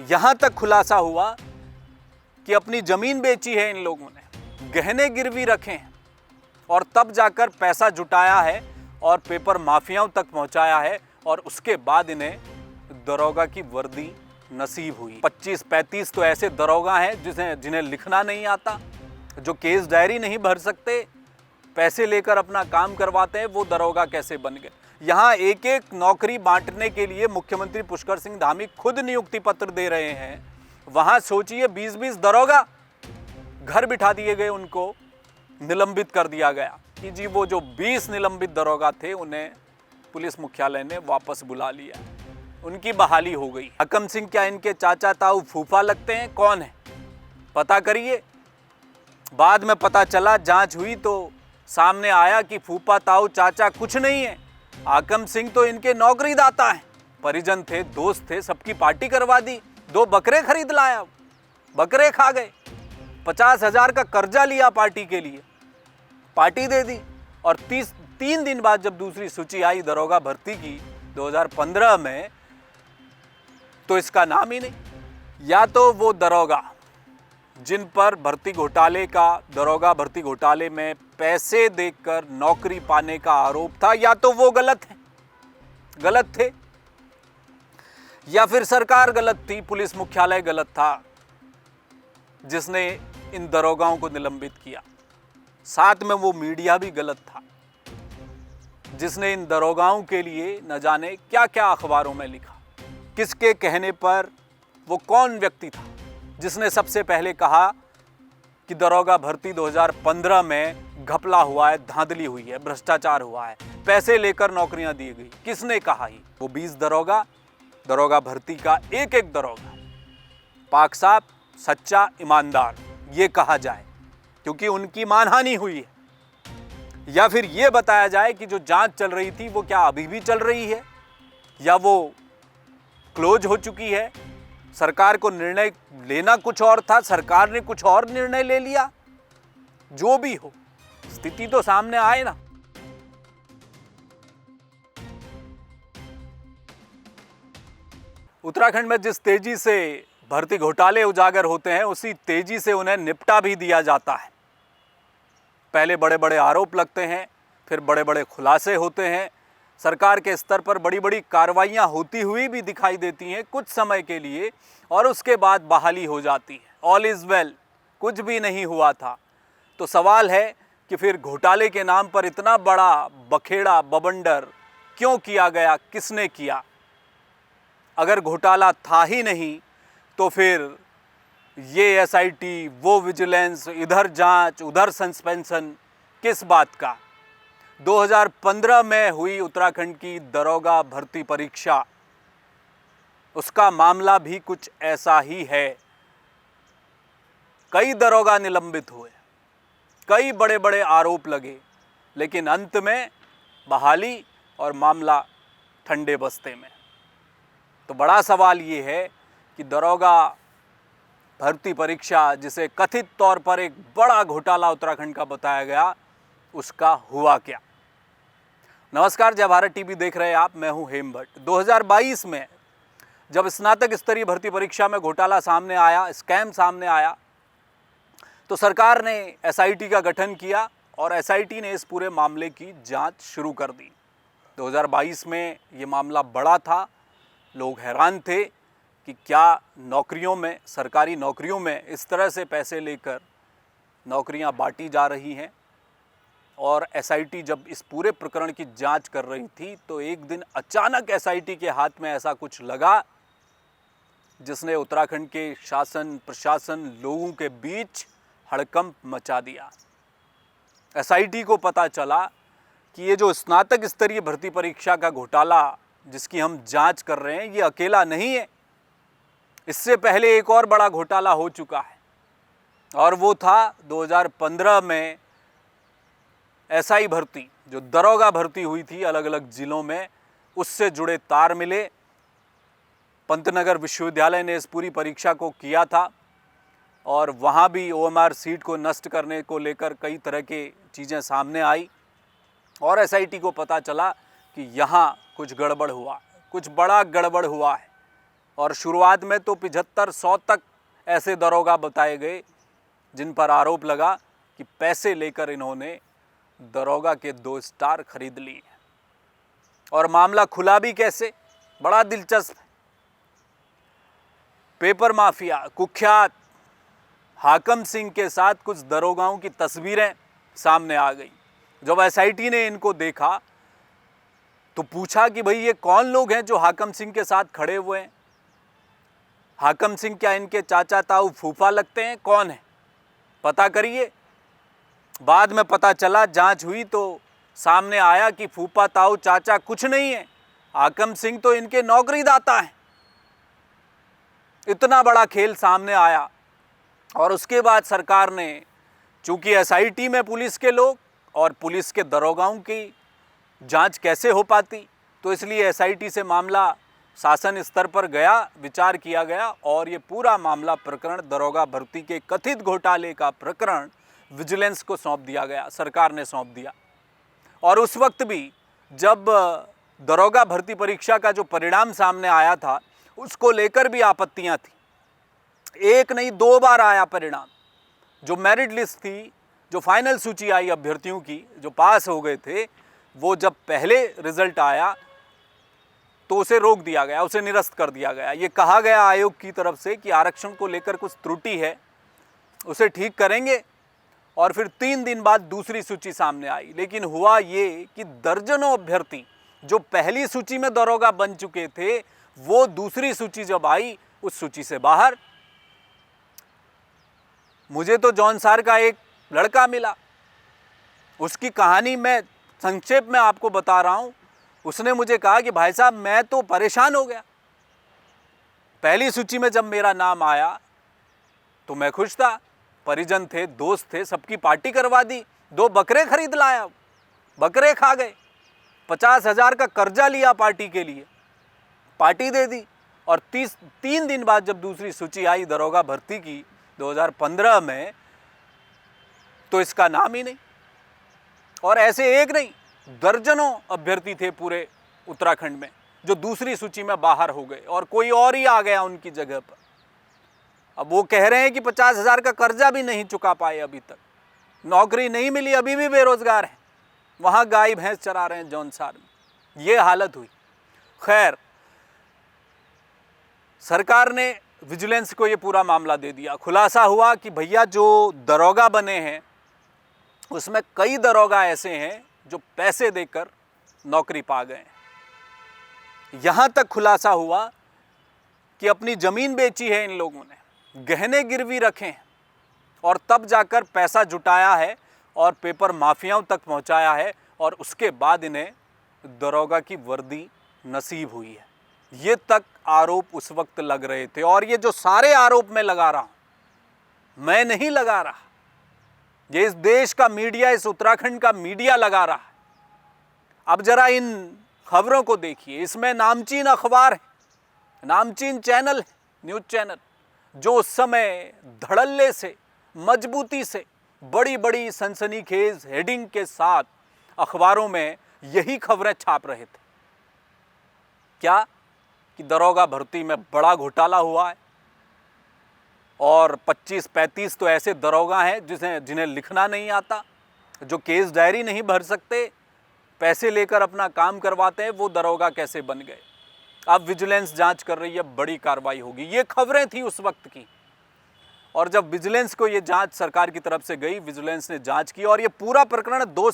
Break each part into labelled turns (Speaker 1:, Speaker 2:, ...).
Speaker 1: यहां तक खुलासा हुआ कि अपनी जमीन बेची है इन लोगों ने, गहने गिरवी रखे हैं और तब जाकर पैसा जुटाया है और पेपर माफियाओं तक पहुंचाया है और उसके बाद इन्हें दरोगा की वर्दी नसीब हुई। 25-35 तो ऐसे दरोगा हैं जिन्हें लिखना नहीं आता, जो केस डायरी नहीं भर सकते, पैसे लेकर अपना काम करवाते हैं। वो दरोगा कैसे बन गए? यहाँ एक एक नौकरी बांटने के लिए मुख्यमंत्री पुष्कर सिंह धामी खुद नियुक्ति पत्र दे रहे हैं। वहाँ सोचिए 20-20 दरोगा घर बिठा दिए गए, उनको निलंबित कर दिया गया कि जी वो जो 20 निलंबित दरोगा थे उन्हें पुलिस मुख्यालय ने वापस बुला लिया, उनकी बहाली हो गई। हकम सिंह क्या इनके चाचा ताऊ फूफा लगते हैं? कौन है पता करिए। बाद में पता चला, जांच हुई तो सामने आया कि फूफा ताऊ चाचा कुछ नहीं है। हाकम सिंह तो इनके नौकरीदाता हैं, परिजन थे, दोस्त थे, सबकी पार्टी करवा दी, 2 बकरे खरीद लाया, बकरे खा गए, 50,000 का कर्जा लिया पार्टी के लिए, पार्टी दे दी। और 3 दिन बाद जब दूसरी सूची आई दरोगा भर्ती की 2015 में, तो इसका नाम ही नहीं। या तो वो दरोगा जिन पर दरोगा भर्ती घोटाले में पैसे देकर नौकरी पाने का आरोप था, या तो वो गलत थे, या फिर सरकार गलत थी, पुलिस मुख्यालय गलत था जिसने इन दरोगाओं को निलंबित किया। साथ में वो मीडिया भी गलत था जिसने इन दरोगाओं के लिए न जाने क्या क्या अखबारों में लिखा। किसके कहने पर? वो कौन व्यक्ति था जिसने सबसे पहले कहा कि दरोगा भर्ती 2015 में घपला हुआ है, धांधली हुई है, भ्रष्टाचार हुआ है, पैसे लेकर नौकरियां दी गई? किसने कहा? ही वो 20 दरोगा भर्ती का एक दरोगा पाक साहब सच्चा ईमानदार ये कहा जाए क्योंकि उनकी मानहानि हुई है, या फिर ये बताया जाए कि जो जांच चल रही थी वो क्या अभी भी चल रही है या वो क्लोज हो चुकी है? सरकार को निर्णय लेना कुछ और था, सरकार ने कुछ और निर्णय ले लिया। जो भी हो, स्थिति तो सामने आए ना। उत्तराखंड में जिस तेजी से भर्ती घोटाले उजागर होते हैं, उसी तेजी से उन्हें निपटा भी दिया जाता है। पहले बड़े बड़े आरोप लगते हैं, फिर बड़े बड़े खुलासे होते हैं, सरकार के स्तर पर बड़ी बड़ी कार्रवाइयाँ होती हुई भी दिखाई देती हैं कुछ समय के लिए, और उसके बाद बहाली हो जाती है। ऑल इज़ वेल, कुछ भी नहीं हुआ था। तो सवाल है कि फिर घोटाले के नाम पर इतना बड़ा बखेड़ा बवंडर क्यों किया गया, किसने किया? अगर घोटाला था ही नहीं तो फिर ये एसआईटी, वो विजिलेंस, इधर जांच उधर सस्पेंशन, किस बात का? 2015 में हुई उत्तराखंड की दरोगा भर्ती परीक्षा, उसका मामला भी कुछ ऐसा ही है। कई दरोगा निलंबित हुए, कई बड़े बड़े आरोप लगे, लेकिन अंत में बहाली और मामला ठंडे बस्ते में। तो बड़ा सवाल ये है कि दरोगा भर्ती परीक्षा, जिसे कथित तौर पर एक बड़ा घोटाला उत्तराखंड का बताया गया, उसका हुआ क्या? नमस्कार, जय भारत टीवी देख रहे हैं आप, मैं हूं हेम भट्ट। 2022 में जब स्नातक स्तरीय भर्ती परीक्षा में घोटाला सामने आया, स्कैम सामने आया, तो सरकार ने एसआईटी का गठन किया और एसआईटी ने इस पूरे मामले की जांच शुरू कर दी। 2022 में ये मामला बड़ा था, लोग हैरान थे कि क्या नौकरियों में, सरकारी नौकरियों में इस तरह से पैसे लेकर नौकरियां बांटी जा रही हैं। और एसआईटी जब इस पूरे प्रकरण की जांच कर रही थी, तो एक दिन अचानक एसआईटी के हाथ में ऐसा कुछ लगा जिसने उत्तराखंड के शासन प्रशासन लोगों के बीच हड़कंप मचा दिया। एसआईटी को पता चला कि ये जो स्नातक स्तरीय भर्ती परीक्षा का घोटाला जिसकी हम जांच कर रहे हैं, ये अकेला नहीं है। इससे पहले एक और बड़ा घोटाला हो चुका है, और वो था 2015 में एसआई भर्ती, जो दरोगा भर्ती हुई थी अलग अलग जिलों में, उससे जुड़े तार मिले। पंतनगर विश्वविद्यालय ने इस पूरी परीक्षा को किया था और वहाँ भी ओएमआर सीट को नष्ट करने को लेकर कई तरह की चीज़ें सामने आई, और एसआईटी को पता चला कि यहाँ कुछ गड़बड़ हुआ, कुछ बड़ा गड़बड़ हुआ है। और शुरुआत में तो 75-100 तक ऐसे दरोगा बताए गए जिन पर आरोप लगा कि पैसे लेकर इन्होंने दरोगा के 2 स्टार खरीद लिए। और मामला खुला भी कैसे, बड़ा दिलचस्प है। पेपर माफिया कुख्यात हाकम सिंह के साथ कुछ दरोगाओं की तस्वीरें सामने आ गई। जब एसआईटी ने इनको देखा तो पूछा कि भाई ये कौन लोग हैं जो हाकम सिंह के साथ खड़े हुए हैं? हाकम सिंह क्या इनके चाचा ताऊ फूफा लगते हैं? कौन है, पता करिए। बाद में पता चला, जांच हुई तो सामने आया कि फूफा ताऊ चाचा कुछ नहीं है, हाकम सिंह तो इनके नौकरीदाता हैं। इतना बड़ा खेल सामने आया। और उसके बाद सरकार ने, चूंकि एसआईटी में पुलिस के लोग और पुलिस के दरोगाओं की जांच कैसे हो पाती, तो इसलिए एसआईटी से मामला शासन स्तर पर गया, विचार किया गया और ये पूरा मामला प्रकरण दरोगा भर्ती के कथित घोटाले का प्रकरण विजिलेंस को सौंप दिया गया, सरकार ने सौंप दिया। और उस वक्त भी जब दरोगा भर्ती परीक्षा का जो परिणाम सामने आया था, उसको लेकर भी आपत्तियां थी। एक नहीं 2 बार आया परिणाम। जो मेरिट लिस्ट थी, जो फाइनल सूची आई अभ्यर्थियों की जो पास हो गए थे, वो जब पहले रिजल्ट आया तो उसे रोक दिया गया, उसे निरस्त कर दिया गया। ये कहा गया आयोग की तरफ से कि आरक्षण को लेकर कुछ त्रुटि है, उसे ठीक करेंगे। और फिर 3 दिन बाद दूसरी सूची सामने आई। लेकिन हुआ ये कि दर्जनों अभ्यर्थी जो पहली सूची में दरोगा बन चुके थे, वो दूसरी सूची जब आई, उस सूची से बाहर। मुझे तो जौनसार का एक लड़का मिला, उसकी कहानी मैं संक्षेप में आपको बता रहा हूं। उसने मुझे कहा कि भाई साहब मैं तो परेशान हो गया, पहली सूची में जब मेरा नाम आया तो मैं खुश था, परिजन थे, दोस्त थे, सबकी पार्टी करवा दी, 2 बकरे खरीद लाया, बकरे खा गए, 50,000 का कर्जा लिया पार्टी के लिए, पार्टी दे दी। और 3 दिन बाद जब दूसरी सूची आई दरोगा भर्ती की 2015 में, तो इसका नाम ही नहीं। और ऐसे एक नहीं, दर्जनों अभ्यर्थी थे पूरे उत्तराखंड में जो दूसरी सूची में बाहर हो गए और कोई और ही आ गया उनकी जगह पर। अब वो कह रहे हैं कि 50,000 का कर्जा भी नहीं चुका पाए अभी तक, नौकरी नहीं मिली, अभी भी बेरोजगार हैं, वहां गाय भैंस चरा रहे हैं जौनसार में। ये हालत हुई। खैर, सरकार ने विजिलेंस को ये पूरा मामला दे दिया। खुलासा हुआ कि भैया जो दरोगा बने हैं उसमें कई दरोगा ऐसे हैं जो पैसे देकर नौकरी पा गए हैं। यहां तक खुलासा हुआ कि अपनी जमीन बेची है इन लोगों ने, गहने गिरवी रखे हैं और तब जाकर पैसा जुटाया है और पेपर माफियाओं तक पहुंचाया है और उसके बाद इन्हें दरोगा की वर्दी नसीब हुई है। ये तक आरोप उस वक्त लग रहे थे। और ये जो सारे आरोप मैं लगा रहा हूं, मैं नहीं लगा रहा, ये इस देश का मीडिया, इस उत्तराखंड का मीडिया लगा रहा है। अब जरा इन खबरों को देखिए। इसमें नामचीन अखबार है, नामचीन चैनल है, न्यूज चैनल, जो उस समय धड़ल्ले से, मजबूती से, बड़ी बड़ी सनसनीखेज हेडिंग के साथ अखबारों में यही खबरें छाप रहे थे। क्या कि दरोगा भर्ती में बड़ा घोटाला हुआ है और 25-35 तो ऐसे दरोगा हैं जिन्हें लिखना नहीं आता, जो केस डायरी नहीं भर सकते, पैसे लेकर अपना काम करवाते हैं। वो दरोगा कैसे बन गए? अब विजिलेंस जांच कर रही है, बड़ी कार्रवाई होगी। ये खबरें थी उस वक्त की। और जब विजिलेंस को ये जांच सरकार की तरफ से गई, विजिलेंस ने जांच की और ये पूरा प्रकरण 2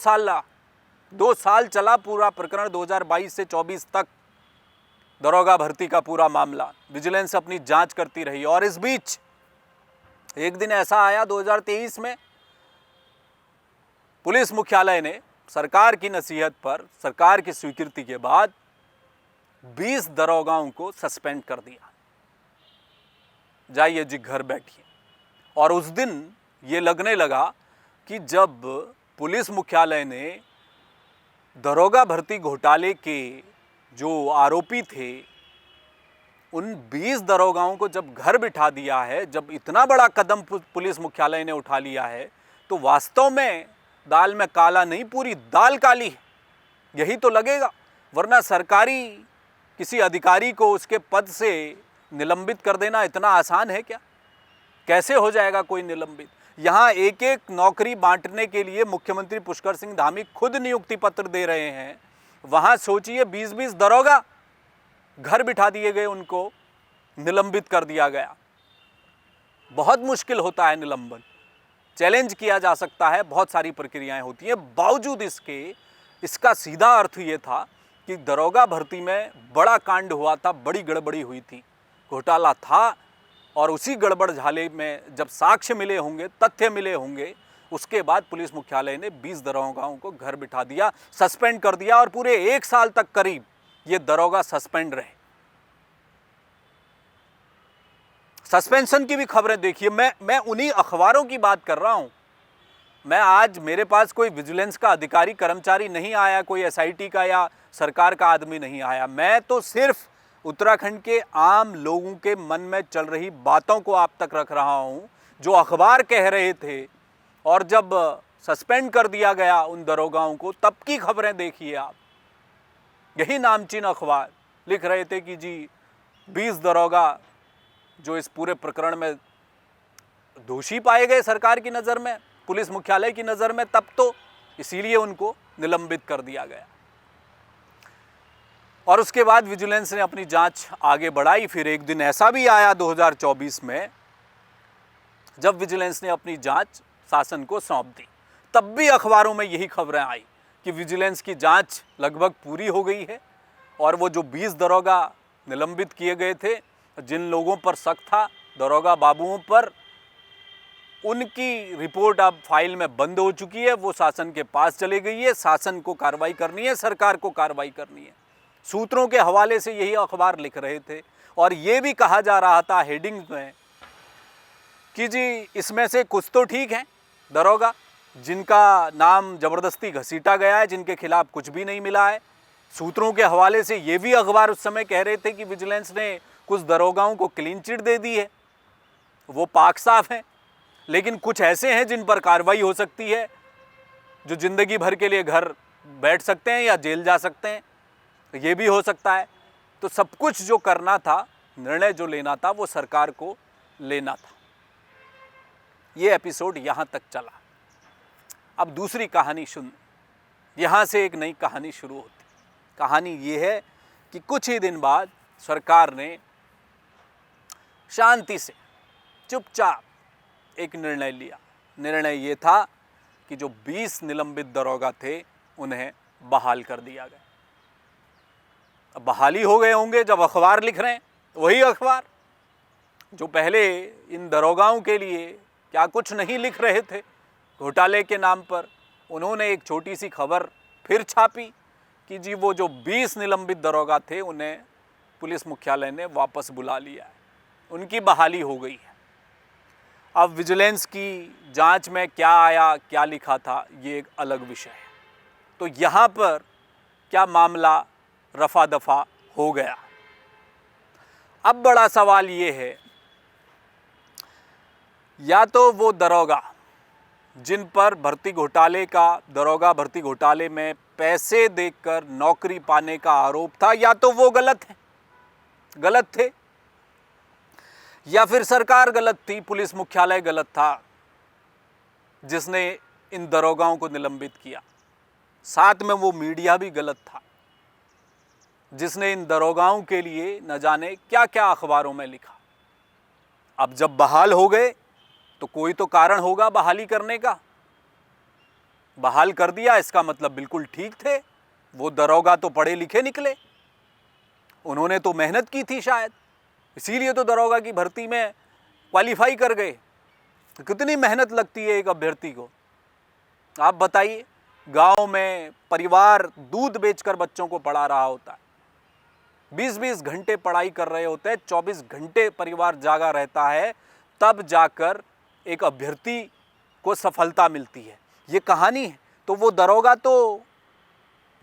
Speaker 1: साल चला। पूरा प्रकरण 2022 से 24 तक दरोगा भर्ती का पूरा मामला विजिलेंस अपनी जांच करती रही। और इस बीच एक दिन ऐसा आया 2023 में, पुलिस मुख्यालय ने सरकार की नसीहत पर, सरकार की स्वीकृति के बाद 20 दरोगाओं को सस्पेंड कर दिया, जाइए जी घर बैठिए। और उस दिन ये लगने लगा कि जब पुलिस मुख्यालय ने दरोगा भर्ती घोटाले के जो आरोपी थे उन 20 दरोगाओं को जब घर बिठा दिया है, जब इतना बड़ा कदम पुलिस मुख्यालय ने उठा लिया है, तो वास्तव में दाल में काला नहीं, पूरी दाल काली है, यही तो लगेगा। वरना सरकारी किसी अधिकारी को उसके पद से निलंबित कर देना इतना आसान है क्या? कैसे हो जाएगा कोई निलंबित? यहाँ एक एक नौकरी बांटने के लिए मुख्यमंत्री पुष्कर सिंह धामी खुद नियुक्ति पत्र दे रहे हैं। वहाँ सोचिए 20-20 दरोगा घर बिठा दिए गए, उनको निलंबित कर दिया गया। बहुत मुश्किल होता है निलंबन, चैलेंज किया जा सकता है, बहुत सारी प्रक्रियाएं होती हैं। बावजूद इसका सीधा अर्थ ये था कि दरोगा भर्ती में बड़ा कांड हुआ था, बड़ी गड़बड़ी हुई थी, घोटाला था, और उसी गड़बड़ झाले में जब साक्ष्य मिले होंगे, तथ्य मिले होंगे, उसके बाद पुलिस मुख्यालय ने 20 दरोगाओं को घर बिठा दिया, सस्पेंड कर दिया, और पूरे 1 साल तक करीब ये दरोगा सस्पेंड रहे। सस्पेंशन की भी खबरें देखिए। मैं उन्हीं अखबारों की बात कर रहा हूं। मैं आज मेरे पास कोई विजिलेंस का अधिकारी कर्मचारी नहीं आया, कोई एसआईटी का या सरकार का आदमी नहीं आया। मैं तो सिर्फ उत्तराखंड के आम लोगों के मन में चल रही बातों को आप तक रख रहा हूं, जो अखबार कह रहे थे, और जब सस्पेंड कर दिया गया उन दरोगाओं को, तब की खबरें देखिए आप। यही नामचीन अखबार लिख रहे थे कि जी 20 दरोगा जो इस पूरे प्रकरण में दोषी पाए गए सरकार की नज़र में, पुलिस मुख्यालय की नज़र में, तब तो इसीलिए उनको निलंबित कर दिया गया। और उसके बाद विजिलेंस ने अपनी जांच आगे बढ़ाई। फिर एक दिन ऐसा भी आया 2024 में, जब विजिलेंस ने अपनी जांच शासन को सौंप दी। तब भी अखबारों में यही खबरें आई कि विजिलेंस की जांच लगभग पूरी हो गई है, और वो जो 20 दरोगा निलंबित किए गए थे, जिन लोगों पर शक था, दरोगा बाबुओं पर, उनकी रिपोर्ट अब फाइल में बंद हो चुकी है, वो शासन के पास चली गई है। शासन को कार्रवाई करनी है, सरकार को कार्रवाई करनी है। सूत्रों के हवाले से यही अखबार लिख रहे थे, और ये भी कहा जा रहा था हेडिंग में कि जी इसमें से कुछ तो ठीक हैं दरोगा, जिनका नाम ज़बरदस्ती घसीटा गया है, जिनके खिलाफ कुछ भी नहीं मिला है। सूत्रों के हवाले से ये भी अखबार उस समय कह रहे थे कि विजिलेंस ने कुछ दरोगाओं को क्लीन चिट दे दी है, वो पाक साफ हैं, लेकिन कुछ ऐसे हैं जिन पर कार्रवाई हो सकती है, जो ज़िंदगी भर के लिए घर बैठ सकते हैं या जेल जा सकते हैं, ये भी हो सकता है। तो सब कुछ जो करना था, निर्णय जो लेना था, वो सरकार को लेना था। ये एपिसोड यहाँ तक चला। अब दूसरी कहानी सुन, यहाँ से एक नई कहानी शुरू होती। कहानी ये है कि कुछ ही दिन बाद सरकार ने शांति से चुपचाप एक निर्णय लिया। निर्णय ये था कि जो 20 निलंबित दरोगा थे, उन्हें बहाल कर दिया गया। अब बहाली हो गए होंगे जब अखबार लिख रहे हैं, वही अखबार जो पहले इन दरोगाओं के लिए क्या कुछ नहीं लिख रहे थे घोटाले के नाम पर, उन्होंने एक छोटी सी खबर फिर छापी कि जी वो जो 20 निलंबित दरोगा थे, उन्हें पुलिस मुख्यालय ने वापस बुला लिया है, उनकी बहाली हो गई है। अब विजिलेंस की जांच में क्या आया, क्या लिखा था, ये एक अलग विषय है। तो यहाँ पर क्या मामला रफा दफा हो गया। अब बड़ा सवाल ये है, या तो वो दरोगा जिन पर दरोगा भर्ती घोटाले में पैसे देकर नौकरी पाने का आरोप था, या तो वो गलत थे, या फिर सरकार गलत थी, पुलिस मुख्यालय गलत था जिसने इन दरोगाओं को निलंबित किया। साथ में वो मीडिया भी गलत था जिसने इन दरोगाओं के लिए न जाने क्या क्या अखबारों में लिखा। अब जब बहाल हो गए तो कोई तो कारण होगा बहाली करने का। बहाल कर दिया, इसका मतलब बिल्कुल ठीक थे। वो दरोगा तो पढ़े लिखे निकले, उन्होंने तो मेहनत की थी शायद, इसीलिए तो दरोगा की भर्ती में क्वालिफाई कर गए। कितनी मेहनत लगती है एक अभ्यर्थी को, आप बताइए। गांव में परिवार दूध बेचकर बच्चों को पढ़ा रहा होता है, 20-20 घंटे पढ़ाई कर रहे होते हैं, 24 घंटे परिवार जागा रहता है, तब जाकर एक अभ्यर्थी को सफलता मिलती है। ये कहानी है। तो वो दरोगा तो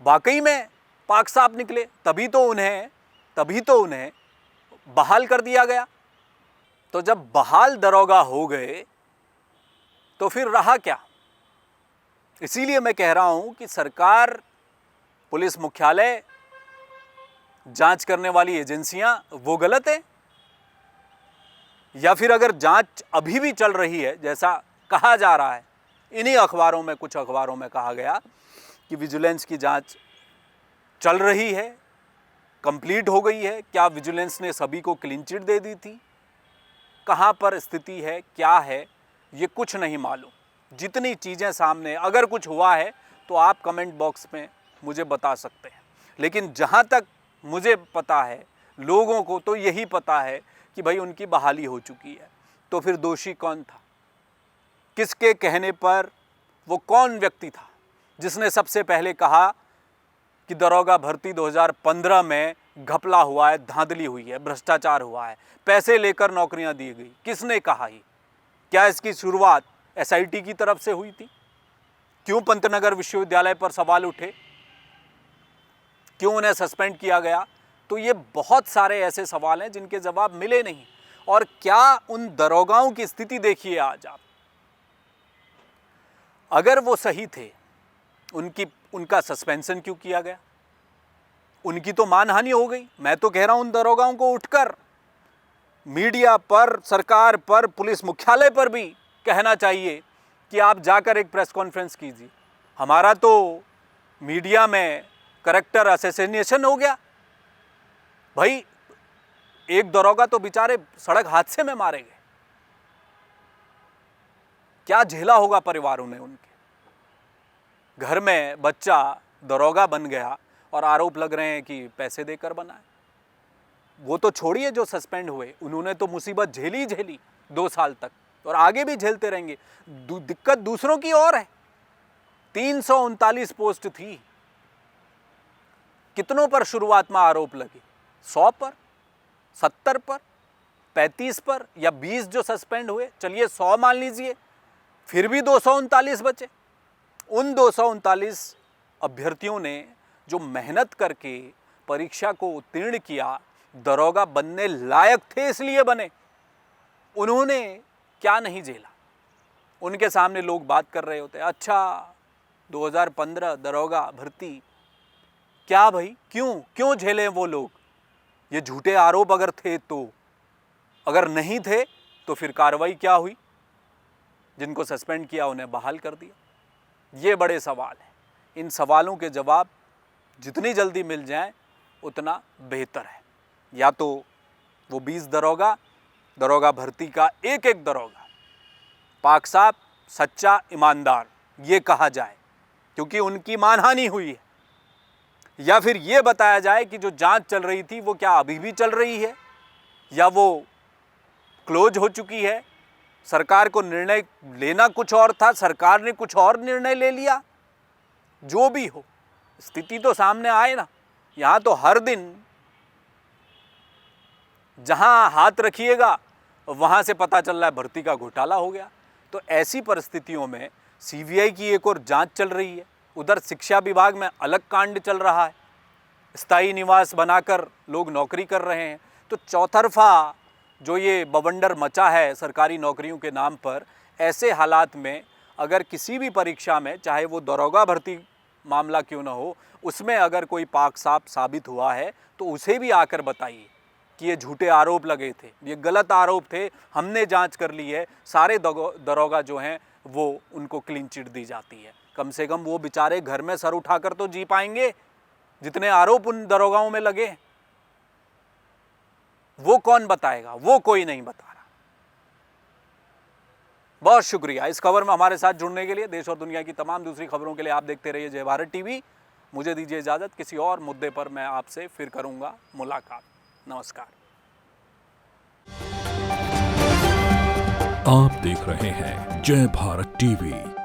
Speaker 1: वाकई में पाक साफ निकले, तभी तो उन्हें बहाल कर दिया गया। तो जब बहाल दरोगा हो गए तो फिर रहा क्या? इसीलिए मैं कह रहा हूं कि सरकार, पुलिस मुख्यालय, जांच करने वाली एजेंसियां वो गलत है। या फिर अगर जांच अभी भी चल रही है जैसा कहा जा रहा है, इन्हीं अखबारों में, कुछ अखबारों में कहा गया कि विजिलेंस की जांच चल रही है, कंप्लीट हो गई है, क्या विजिलेंस ने सभी को क्लीन चिट दे दी थी, कहाँ पर स्थिति है, क्या है, ये कुछ नहीं मालूम। जितनी चीज़ें सामने, अगर कुछ हुआ है तो आप कमेंट बॉक्स में मुझे बता सकते हैं, लेकिन जहाँ तक मुझे पता है, लोगों को तो यही पता है कि भाई उनकी बहाली हो चुकी है। तो फिर दोषी कौन था? किसके कहने पर? वो कौन व्यक्ति था जिसने सबसे पहले कहा कि दरोगा भर्ती 2015 में घपला हुआ है, धांधली हुई है, भ्रष्टाचार हुआ है, पैसे लेकर नौकरियां दी गई? किसने कहा ही? क्या इसकी शुरुआत एसआईटी की तरफ से हुई थी? क्यों पंतनगर विश्वविद्यालय पर सवाल उठे? क्यों उन्हें सस्पेंड किया गया? तो ये बहुत सारे ऐसे सवाल हैं जिनके जवाब मिले नहीं। और क्या उन दरोगाओं की स्थिति देखिए आज आप, अगर वो सही थे, उनका सस्पेंशन क्यों किया गया? उनकी तो मानहानि हो गई। मैं तो कह रहा हूं उन दरोगाओं को उठकर मीडिया पर, सरकार पर, पुलिस मुख्यालय पर भी कहना चाहिए कि आप जाकर एक प्रेस कॉन्फ्रेंस कीजिए। हमारा तो मीडिया में कैरेक्टर असैसिनेशन हो गया। भाई एक दरोगा तो बेचारे सड़क हादसे में मारे गए। क्या झेला होगा परिवारों ने उनके? घर में बच्चा दरोगा बन गया और आरोप लग रहे हैं कि पैसे देकर बना है। वो तो छोड़िए जो सस्पेंड हुए, उन्होंने तो मुसीबत झेली 2 साल तक, और आगे भी झेलते रहेंगे। दिक्कत दूसरों की और है। 339 पोस्ट थी। कितनों पर शुरुआत में आरोप लगे? 100 पर, 70 पर, 35 पर, या 20 जो सस्पेंड हुए? चलिए 100 मान लीजिए, फिर भी 239 बचे। उन 239 अभ्यर्थियों ने जो मेहनत करके परीक्षा को उत्तीर्ण किया, दरोगा बनने लायक थे इसलिए बने, उन्होंने क्या नहीं झेला? उनके सामने लोग बात कर रहे होते, अच्छा 2015 दरोगा भर्ती, क्या भाई, क्यों झेले वो लोग? ये झूठे आरोप अगर थे तो, अगर नहीं थे तो फिर कार्रवाई क्या हुई? जिनको सस्पेंड किया उन्हें बहाल कर दिया। ये बड़े सवाल हैं। इन सवालों के जवाब जितनी जल्दी मिल जाएं उतना बेहतर है। या तो वो 20 दरोगा भर्ती का एक दरोगा पाक साहब सच्चा ईमानदार ये कहा जाए क्योंकि उनकी मानहानि हुई है, या फिर ये बताया जाए कि जो जांच चल रही थी वो क्या अभी भी चल रही है या वो क्लोज हो चुकी है। सरकार को निर्णय लेना कुछ और था, सरकार ने कुछ और निर्णय ले लिया। जो भी हो, स्थिति तो सामने आए ना। यहाँ तो हर दिन जहाँ हाथ रखिएगा वहाँ से पता चल रहा है भर्ती का घोटाला हो गया। तो ऐसी परिस्थितियों में सीबीआई की एक और जांच चल रही है, उधर शिक्षा विभाग में अलग कांड चल रहा है, स्थायी निवास बनाकर लोग नौकरी कर रहे हैं। तो चौतरफा जो ये बवंडर मचा है सरकारी नौकरियों के नाम पर, ऐसे हालात में अगर किसी भी परीक्षा में, चाहे वो दरोगा भर्ती मामला क्यों ना हो, उसमें अगर कोई पाक साफ साबित हुआ है तो उसे भी आकर बताइए कि ये झूठे आरोप लगे थे, ये गलत आरोप थे, हमने जांच कर ली है। सारे दरोगा जो हैं वो उनको क्लीन चिट दी जाती है। कम से कम वो बेचारे घर में सर उठाकर तो जी पाएंगे जितने आरोप उन दरोगाओं में लगे। वो कौन बताएगा? वो कोई नहीं बता रहा। बहुत शुक्रिया इस खबर में हमारे साथ जुड़ने के लिए। देश और दुनिया की तमाम दूसरी खबरों के लिए आप देखते रहिए जय भारत टीवी। मुझे दीजिए इजाजत, किसी और मुद्दे पर मैं आपसे फिर करूंगा मुलाकात। नमस्कार।
Speaker 2: आप देख रहे हैं जय भारत टीवी।